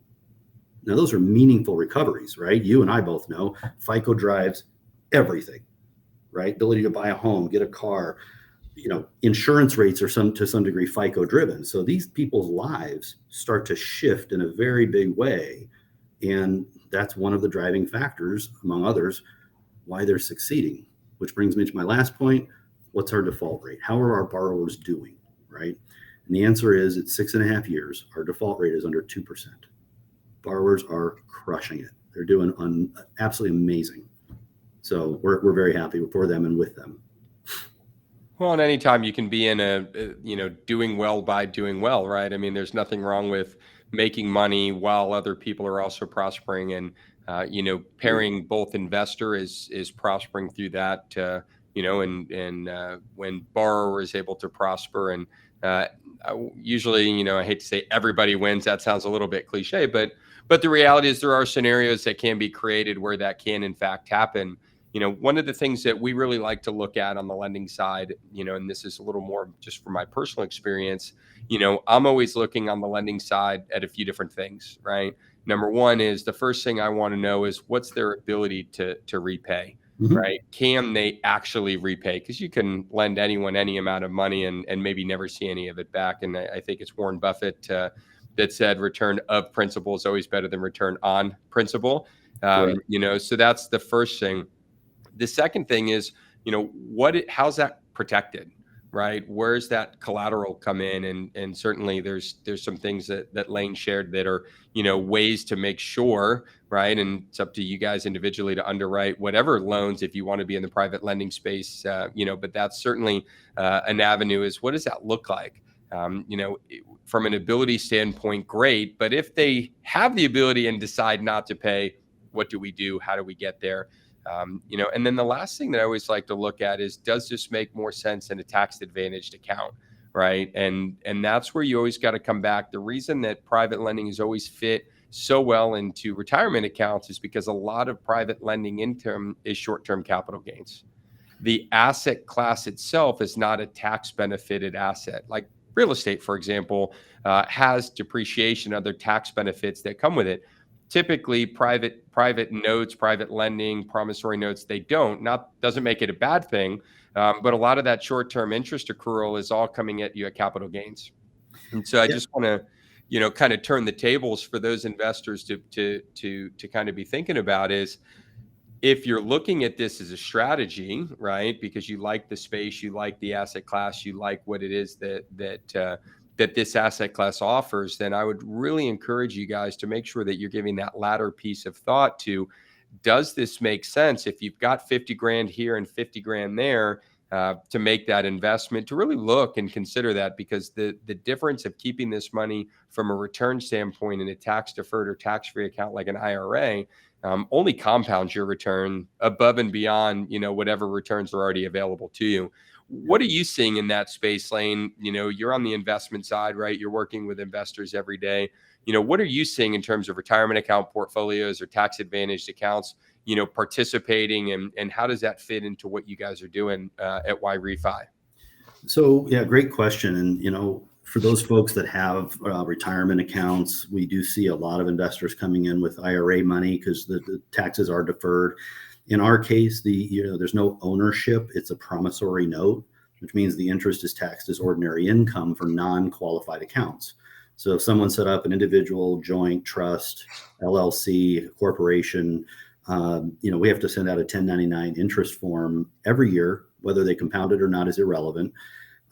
Now, those are meaningful recoveries, right? You and I both know FICO drives everything, right? Ability to buy a home, get a car, insurance rates are to some degree FICO driven. So these people's lives start to shift in a very big way. And that's one of the driving factors, among others, why they're succeeding, which brings me to my last point. What's our default rate? How are our borrowers doing, right? And the answer is, at 6.5 years, our default rate is under 2%. Borrowers are crushing it. They're doing absolutely amazing. So we're very happy for them and with them. Well, and anytime you can be in doing well by doing well, right? I mean, there's nothing wrong with making money while other people are also prospering, and pairing both investor is prospering through that, and when borrower is able to prosper, and usually, I hate to say everybody wins. That sounds a little bit cliche, but the reality is there are scenarios that can be created where that can in fact happen. One of the things that we really like to look at on the lending side, and this is a little more just from my personal experience, I'm always looking on the lending side at a few different things, right? Number one is, the first thing I want to know is what's their ability to repay, right? Can they actually repay? Because you can lend anyone any amount of money and maybe never see any of it back. And I think it's Warren Buffett that said return of principal is always better than return on principal. So that's the first thing. The second thing is, how's that protected, right? Where's that collateral come in? And certainly there's some things that Laine shared that are, ways to make sure, right? And it's up to you guys individually to underwrite whatever loans, if you want to be in the private lending space, but that's certainly an avenue. Is what does that look like? From an ability standpoint, great. But if they have the ability and decide not to pay, what do we do? How do we get there? And then the last thing that I always like to look at is, does this make more sense in a tax advantaged account, right? And that's where you always got to come back. The reason that private lending is always fit so well into retirement accounts is because a lot of private lending income is short-term capital gains. The asset class itself is not a tax benefited asset. Like real estate, for example, has depreciation, other tax benefits that come with it. Typically, private notes, private lending, promissory notes, they doesn't make it a bad thing, but a lot of that short-term interest accrual is all coming at you at capital gains. And so I just want to, kind of turn the tables for those investors to kind of be thinking about is, if you're looking at this as a strategy, right, because you like the space, you like the asset class, you like what it is that this asset class offers, then I would really encourage you guys to make sure that you're giving that latter piece of thought to, does this make sense? If you've got 50 grand here and 50 grand there, to make that investment, to really look and consider that, because the difference of keeping this money from a return standpoint in a tax deferred or tax-free account like an IRA only compounds your return above and beyond, whatever returns are already available to you. What are you seeing in that space, Laine? You're on the investment side, right? You're working with investors every day. What are you seeing in terms of retirement account portfolios or tax advantaged accounts, participating, and how does that fit into what you guys are doing at Yrefy? So, yeah, great question. And, for those folks that have retirement accounts, we do see a lot of investors coming in with IRA money because the taxes are deferred. In our case, there's no ownership. It's a promissory note, which means the interest is taxed as ordinary income for non-qualified accounts. So if someone set up an individual, joint, trust, LLC, corporation, we have to send out a 1099 interest form every year. Whether they compound it or not is irrelevant.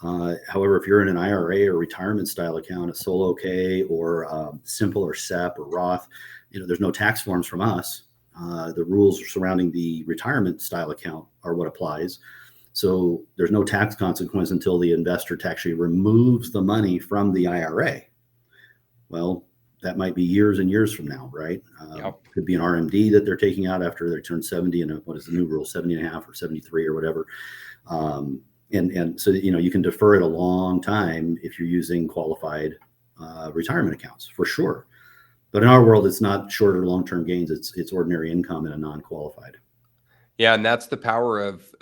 However, if you're in an IRA or retirement style account, a solo K or simple or SEP or Roth, there's no tax forms from us. The rules surrounding the retirement style account are what applies. So there's no tax consequence until the investor actually removes the money from the IRA. Well, that might be years and years from now, right? Could be an RMD that they're taking out after they turn 70 and what is the new rule, 70 and a half or 73 or whatever. And so, you can defer it a long time if you're using qualified retirement accounts, for sure. But in our world, it's not short or long-term gains. It's ordinary income in a non-qualified. Yeah, and that's the power of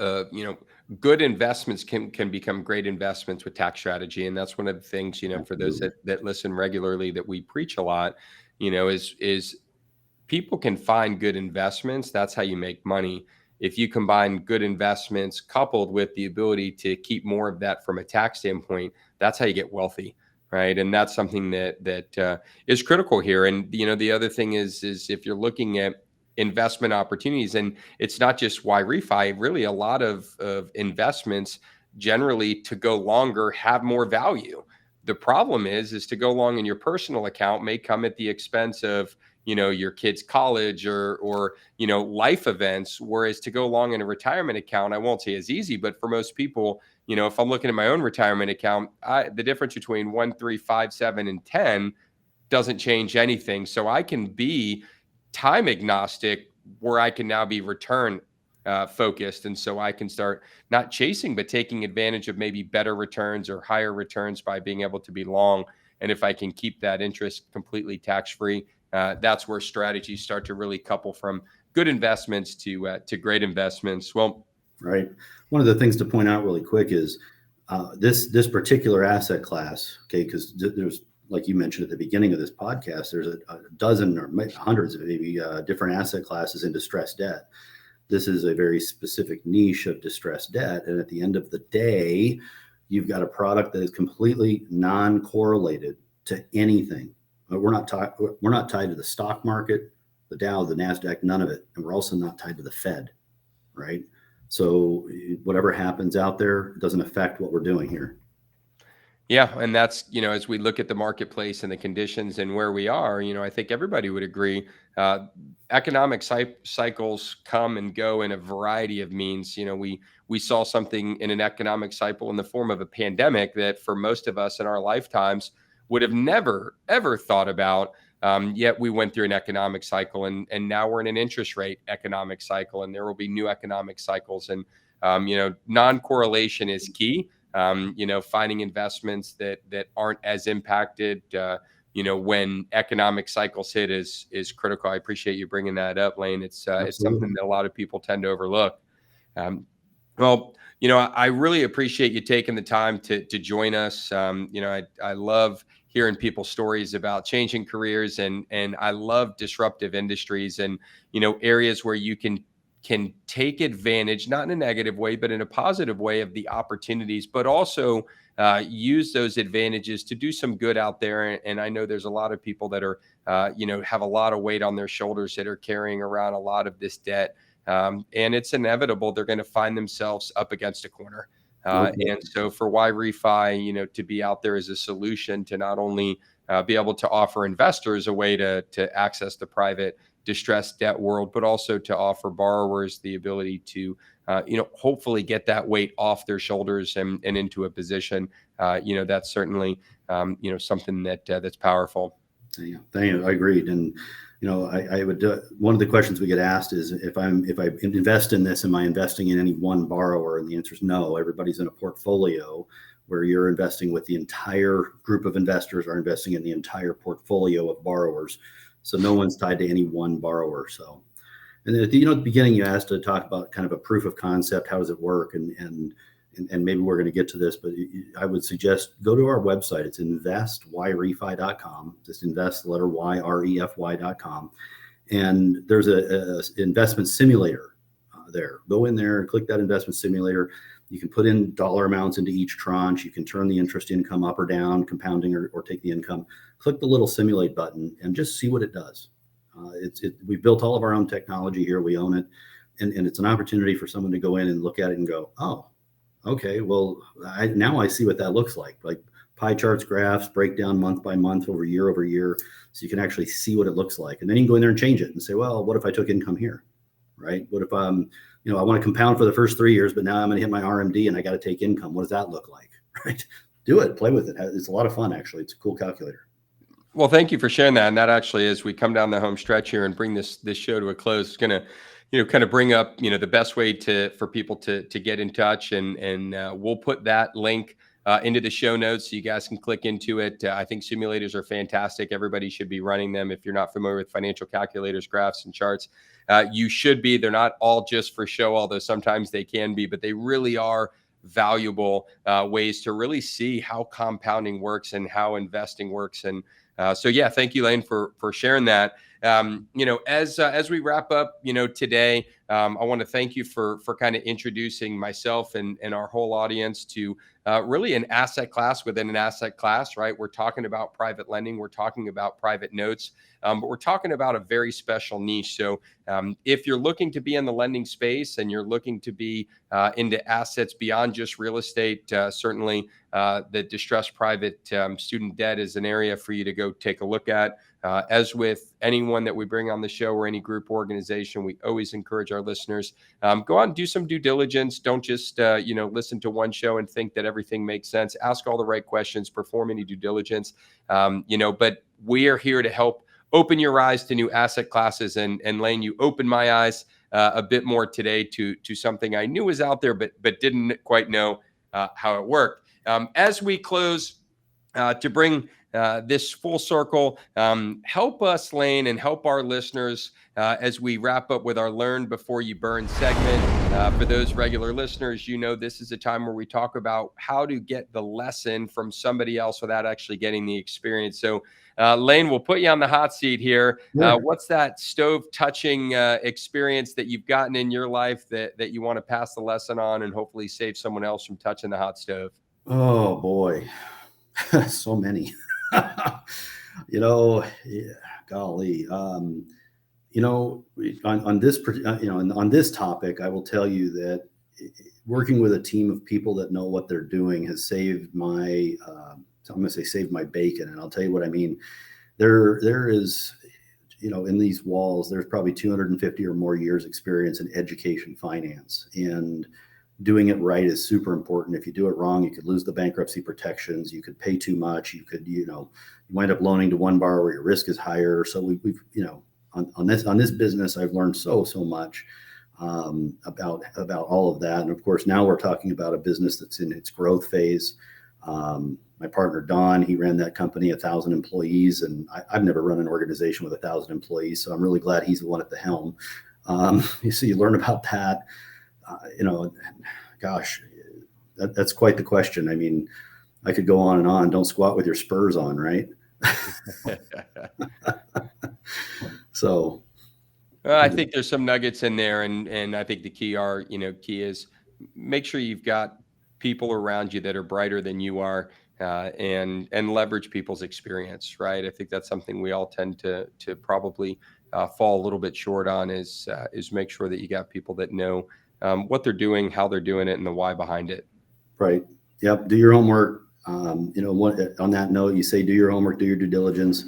good investments can become great investments with tax strategy, and that's one of the things, for those Absolutely. that listen regularly, that we preach a lot, is people can find good investments. That's how you make money. If you combine good investments coupled with the ability to keep more of that from a tax standpoint, that's how you get wealthy, right? And that's something that is critical here. And the other thing is if you're looking at investment opportunities, and it's not just Yrefy, really a lot of investments generally to go longer have more value. The problem is to go long in your personal account may come at the expense of your kid's college or life events, whereas to go long in a retirement account, I won't say is easy, but for most people, if I'm looking at my own retirement account, the difference between 1, 3, 5, 7 and 10 doesn't change anything. So I can be time agnostic, where I can now be return focused, and so I can start not chasing but taking advantage of maybe better returns or higher returns by being able to be long. And if I can keep that interest completely tax free, that's where strategies start to really couple from good investments to great investments. Well, Right. One of the things to point out really quick is this particular asset class. Okay, because there's, like you mentioned at the beginning of this podcast, there's a dozen or hundreds of maybe different asset classes in distressed debt. This is a very specific niche of distressed debt, and at the end of the day, you've got a product that is completely non-correlated to anything. We're not tied to the stock market, the Dow, the NASDAQ, none of it, and we're also not tied to the Fed, right? So whatever happens out there doesn't affect what we're doing here. yeah, and that's, as we look at the marketplace and the conditions and where we are, I think everybody would agree. Economic cycles come and go in a variety of means. We saw something in an economic cycle in the form of a pandemic that for most of us in our lifetimes would have never ever thought about. Yet we went through an economic cycle, and now we're in an interest rate economic cycle, and there will be new economic cycles. And non-correlation is key. Finding investments that aren't as impacted, when economic cycles hit is critical. I appreciate you bringing that up, Laine. It's something that a lot of people tend to overlook. Well, I really appreciate you taking the time to join us. I love hearing people's stories about changing careers, and I love disruptive industries and areas where you can take advantage, not in a negative way, but in a positive way, of the opportunities, but also use those advantages to do some good out there. And I know there's a lot of people that are, have a lot of weight on their shoulders, that are carrying around a lot of this debt. And it's inevitable they're going to find themselves up against a corner. And so for Yrefy, to be out there as a solution to not only be able to offer investors a way to access the private distressed debt world, but also to offer borrowers the ability to, hopefully get that weight off their shoulders and into a position, that's certainly, something that's powerful. Yeah, thank you. I agreed. And, I would do one of the questions we get asked is if I invest in this, am I investing in any one borrower? And the answer is no. Everybody's in a portfolio where you're investing with the entire group of investors are investing in the entire portfolio of borrowers. So no one's tied to any one borrower. So, and at the beginning, you asked to talk about kind of a proof of concept. How does it work? And maybe we're going to get to this, but I would suggest go to our website. It's investyrefy.com. Just invest the letter YREFY.com. And there's a investment simulator there. Go in there and click that investment simulator. You can put in dollar amounts into each tranche. You can turn the interest income up or down, compounding or take the income. Click the little simulate button and just see what it does. We've built all of our own technology here. We own it. And it's an opportunity for someone to go in and look at it and go, oh, okay, well, now I see what that looks like pie charts, graphs, breakdown month by month, over year. So you can actually see what it looks like. And then you can go in there and change it and say, well, what if I took income here, right? What if I want to compound for the first 3 years, but now I'm going to hit my RMD and I got to take income. What does that look like, right? Do it, play with it. It's a lot of fun, actually. It's a cool calculator. Well, thank you for sharing that. And that actually, as we come down the home stretch here and bring this show to a close, it's going to, kind of bring up, the best way for people to get in touch. And we'll put that link into the show notes so you guys can click into it. I think simulators are fantastic. Everybody should be running them. If you're not familiar with financial calculators, graphs, and charts, you should be. They're not all just for show, although sometimes they can be, but they really are valuable ways to really see how compounding works and how investing works. And so, yeah, thank you, Laine, for sharing that. As we wrap up, today, I want to thank you for kind of introducing myself and our whole audience to really an asset class within an asset class, right? We're talking about private lending. We're talking about private notes, but we're talking about a very special niche. So if you're looking to be in the lending space and you're looking to be into assets beyond just real estate, certainly the distressed private student debt is an area for you to go take a look at. As with anyone that we bring on the show or any group organization, we always encourage our listeners, go out and do some due diligence. Don't just, listen to one show and think that everything makes sense. Ask all the right questions, perform any due diligence, but we are here to help open your eyes to new asset classes. And Laine, you opened my eyes a bit more today to something I knew was out there, but didn't quite know how it worked. As we close, to bring this full circle, help us, Laine, and help our listeners as we wrap up with our Learn Before You Burn segment. For those regular listeners, this is a time where we talk about how to get the lesson from somebody else without actually getting the experience. So, Laine, we'll put you on the hot seat here. Yeah. What's that stove touching experience that you've gotten in your life that you want to pass the lesson on and hopefully save someone else from touching the hot stove? Oh boy, so many. Golly. On this topic, I will tell you that working with a team of people that know what they're doing has saved my, I'm going to say saved my bacon. And I'll tell you what I mean. There is, in these walls, there's probably 250 or more years experience in education finance, and doing it right is super important. If you do it wrong, you could lose the bankruptcy protections. You could pay too much. You could, you wind up loaning to one borrower, your risk is higher. So we've on this business, I've learned so much about all of that. And of course, now we're talking about a business that's in its growth phase. My partner, Don, he ran that company, 1,000 employees, and I've never run an organization with 1,000 employees. So I'm really glad he's the one at the helm. You learn about that. Gosh, that's quite the question. I mean, I could go on and on. Don't squat with your spurs on, right? So, I think there's some nuggets in there, and I think the key is make sure you've got people around you that are brighter than you are, and leverage people's experience, right? I think that's something we all tend to probably fall a little bit short on is make sure that you got people that know what they're doing, how they're doing it, and the why behind it. Right. Yep. Do your homework. On that note, you say, do your homework, do your due diligence.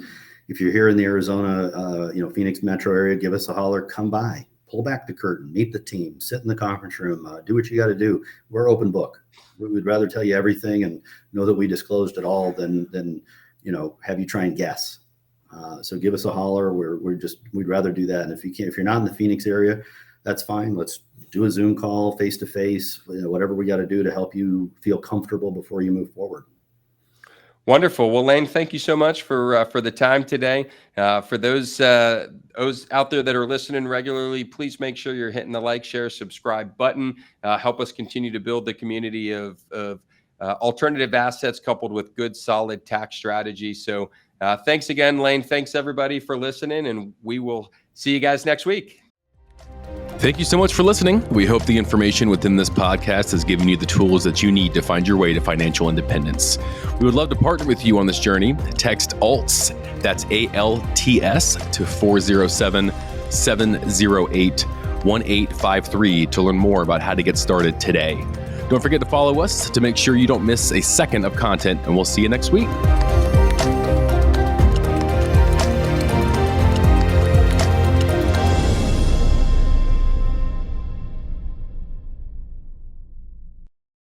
If you're here in the Arizona, Phoenix metro area, give us a holler, come by, pull back the curtain, meet the team, sit in the conference room, do what you got to do. We're open book. We'd rather tell you everything and know that we disclosed it all than have you try and guess. So give us a holler. We'd rather do that. And if you're not in the Phoenix area, that's fine. Let's do a Zoom call, face to face, whatever we got to do to help you feel comfortable before you move forward. Wonderful. Well, Laine, thank you so much for the time today. For those out there that are listening regularly, please make sure you're hitting the like, share, subscribe button. Help us continue to build the community of alternative assets coupled with good, solid tax strategy. So thanks again, Laine. Thanks, everybody, for listening, and we will see you guys next week. Thank you so much for listening. We hope the information within this podcast has given you the tools that you need to find your way to financial independence. We would love to partner with you on this journey. Text ALTS, that's ALTS, to 407-708-1853 to learn more about how to get started today. Don't forget to follow us to make sure you don't miss a second of content, and we'll see you next week.